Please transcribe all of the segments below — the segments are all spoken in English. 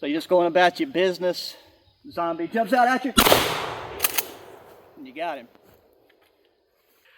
So you're just going about your business. Zombie jumps out at you. And you got him.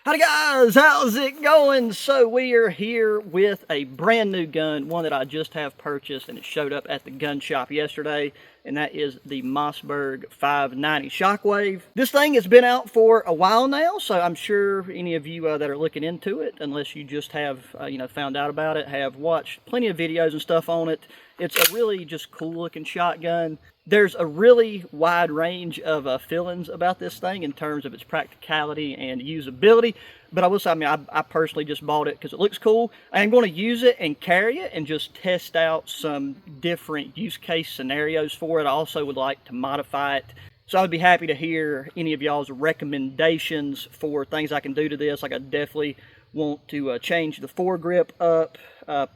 Howdy guys, how's it going? So we are here with a brand new gun, one that I just have purchased, and it showed up at the gun shop yesterday, and that is the MOSSBERG 590 Shockwave. This thing has been out for a while now, so I'm sure any of you that are looking into it, unless you just have found out about it, have watched plenty of videos and stuff on it. It's a really just cool looking shotgun. There's a really wide range of feelings about this thing in terms of its practicality and usability. But I will say, I personally just bought it because it looks cool. I'm going to use it and carry it and just test out some different use case scenarios for it. I also would like to modify it. So I would be happy to hear any of y'all's recommendations for things I can do to this. Like I definitely want to change the foregrip up,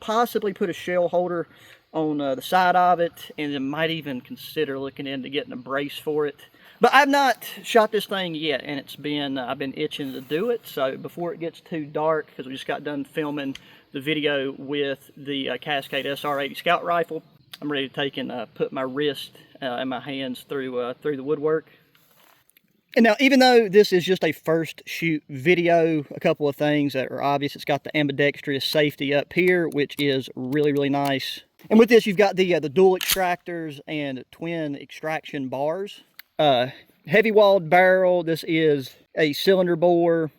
possibly put a shell holder on the side of it, and then might even consider looking into getting a brace for it. But I've not shot this thing yet, and it's been I've been itching to do it. So before it gets too dark, because we just got done filming the video with the Cascade SR80 Scout rifle, I'm ready to take and put my wrist and my hands through the woodwork. And now, even though this is just a first shoot video, a couple of things that are obvious. It's got the ambidextrous safety up here, which is really, really nice. And with this, you've got the dual extractors and twin extraction bars. Heavy walled barrel. This is a cylinder bore,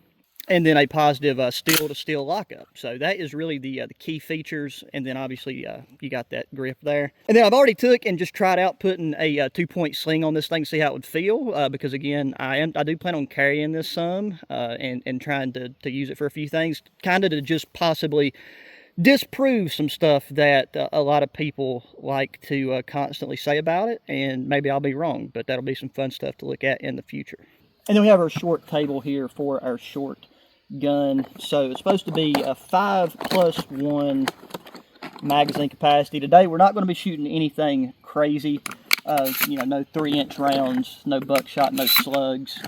and then a positive steel-to-steel lockup. So that is really the key features. And then obviously you got that grip there. And then I've already took and just tried out putting a 2-point sling on this thing to see how it would feel. Because again, I do plan on carrying this some and trying to use it for a few things, kind of to just possibly disprove some stuff that a lot of people like to constantly say about it. And maybe I'll be wrong, but that'll be some fun stuff to look at in the future. And then we have our short table here for our short gun. So it's supposed to be a 5+1 magazine capacity. Today we're not going to be shooting anything crazy. No 3-inch rounds, no buckshot, no slugs.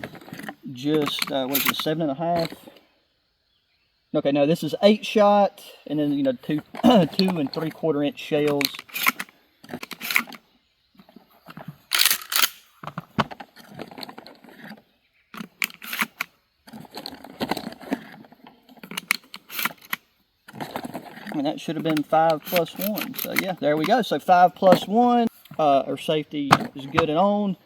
Just what is it, 7.5? Okay, no, this is 8-shot, and then 2 and 3/4-inch shells. And that should have been 5+1. So yeah, there we go. So 5+1. Our safety is good and on.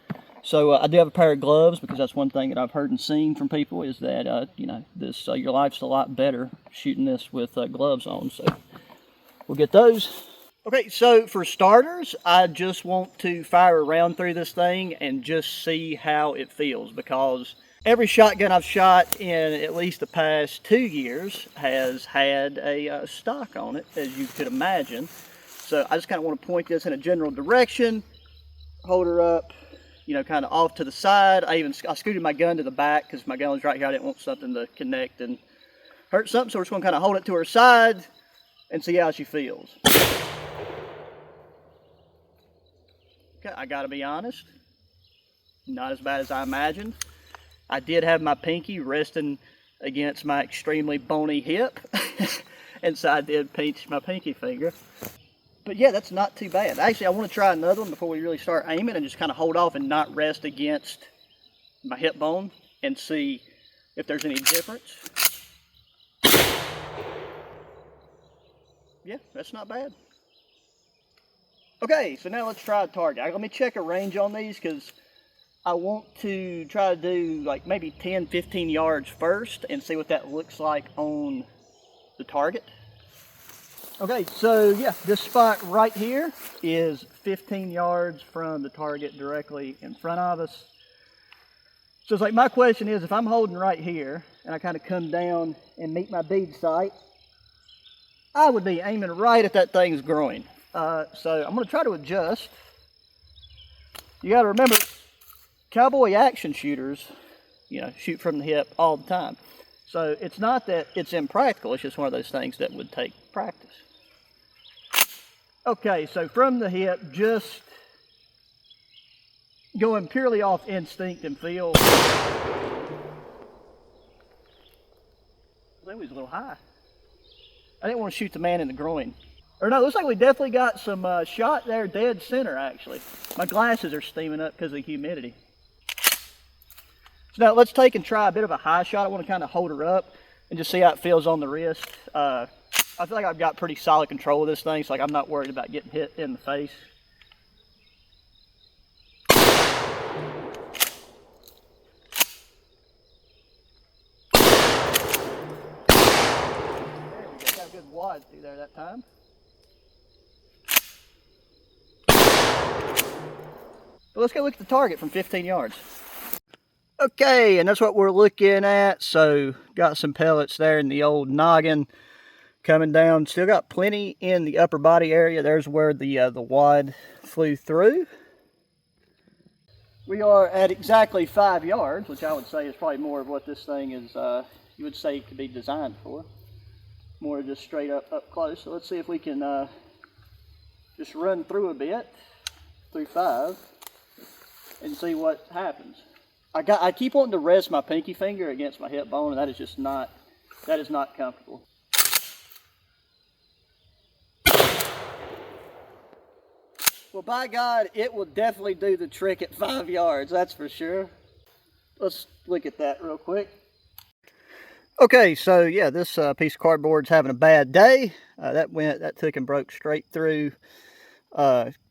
So I do have a pair of gloves, because that's one thing that I've heard and seen from people is that this your life's a lot better shooting this with gloves on. So we'll get those. Okay, so for starters, I just want to fire a round through this thing and just see how it feels, because every shotgun I've shot in at least the past 2 years has had a stock on it, as you could imagine. So I just kind of want to point this in a general direction, hold her up, kind of off to the side. I scooted my gun to the back because my gun was right here. I didn't want something to connect and hurt something, so we're just going to kind of hold it to her side and see how she feels. Okay, I got to be honest, not as bad as I imagined. I did have my pinky resting against my extremely bony hip, and so I did pinch my pinky finger. But yeah, that's not too bad. Actually, I want to try another one before we really start aiming, and just kind of hold off and not rest against my hip bone and see if there's any difference. Yeah, that's not bad. Okay, so now let's try a target. Let me check a range on these, because I want to try to do like maybe 10-15 yards first and see what that looks like on the target. Okay, so yeah, this spot right here is 15 yards from the target directly in front of us. So it's like, my question is, if I'm holding right here and I kind of come down and meet my bead sight, I would be aiming right at that thing's groin. So I'm going to try to adjust. You got to remember, cowboy action shooters, shoot from the hip all the time. So it's not that it's impractical, it's just one of those things that would take practice. Okay, so from the hip, just going purely off instinct and feel. I think it was a little high. I didn't want to shoot the man in the groin. Or no, looks like we definitely got some shot there dead center actually. My glasses are steaming up because of the humidity. So now let's take and try a bit of a high shot. I want to kind of hold her up and just see how it feels on the wrist. I feel like I've got pretty solid control of this thing, so like I'm not worried about getting hit in the face. There we go, got a good wad through there that time. But let's go look at the target from 15 yards. Okay, and that's what we're looking at. So got some pellets there in the old noggin coming down. Still got plenty in the upper body area. There's where the wad flew through. We are at exactly 5 yards, which I would say is probably more of what this thing is, you would say it could be designed for. More just straight up close. So let's see if we can just run through a bit, through 5, and see what happens. I keep wanting to rest my pinky finger against my hip bone, and that is just not, that is not comfortable. Well, by God, it will definitely do the trick at 5 yards, that's for sure. Let's look at that real quick. Okay, so yeah, this piece of cardboard's having a bad day. That took and broke straight through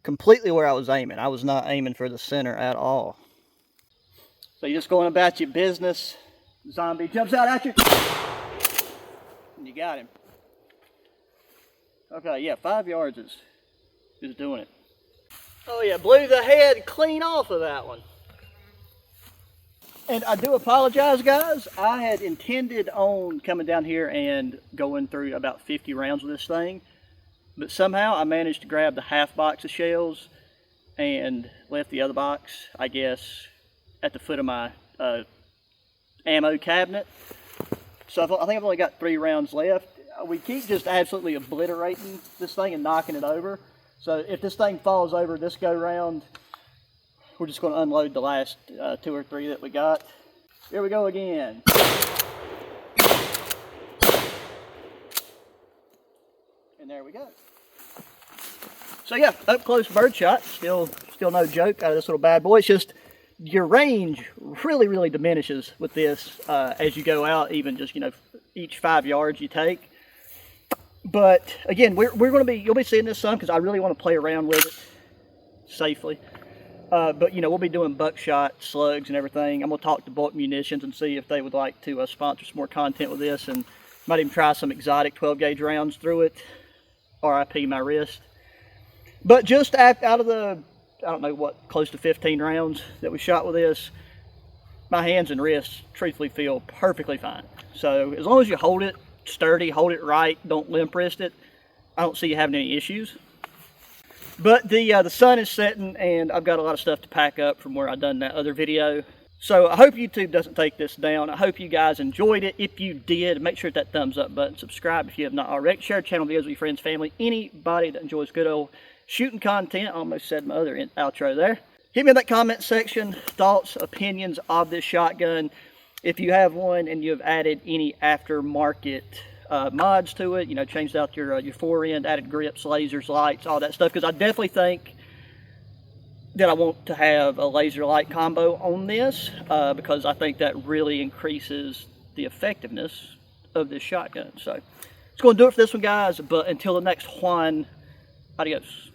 completely where I was aiming. I was not aiming for the center at all. So you're just going about your business. Zombie jumps out at you. And you got him. Okay, yeah, 5 yards is doing it. Oh yeah, blew the head clean off of that one. And I do apologize, guys. I had intended on coming down here and going through about 50 rounds with this thing. But somehow I managed to grab the half box of shells and left the other box, I guess, at the foot of my ammo cabinet. So I think I've only got 3 rounds left. We keep just absolutely obliterating this thing and knocking it over. So if this thing falls over this go round, we're just going to unload the last 2 or 3 that we got. Here we go again. And there we go. So yeah, up close bird shot, still no joke out of this little bad boy. It's just your range really diminishes with this as you go out, even just, you know, each 5 yards you take. But again, we're going to be, you'll be seeing this some because I really want to play around with it safely. But you know, we'll be doing buckshot, slugs, and everything. I'm going to talk to Bulk Munitions and see if they would like to sponsor some more content with this, and might even try some exotic 12 gauge rounds through it. RIP my wrist. But just out of the, I don't know what, close to 15 rounds that we shot with this, my hands and wrists truthfully feel perfectly fine. So as long as you hold it sturdy, hold it right, don't limp wrist it, I don't see you having any issues. But the sun is setting and I've got a lot of stuff to pack up from where I done that other video. So I hope YouTube doesn't take this down. I hope you guys enjoyed it. If you did, make sure that thumbs up button, subscribe if you have not already, share channel videos with your friends, family, anybody that enjoys good old shooting content. I almost said my other outro there. Hit me in that comment section, thoughts, opinions of this shotgun. If you have one and you have added any aftermarket mods to it, you know, changed out your forend, added grips, lasers, lights, all that stuff, because I definitely think that I want to have a laser light combo on this because I think that really increases the effectiveness of this shotgun. So it's going to do it for this one, guys, but until the next one, adios.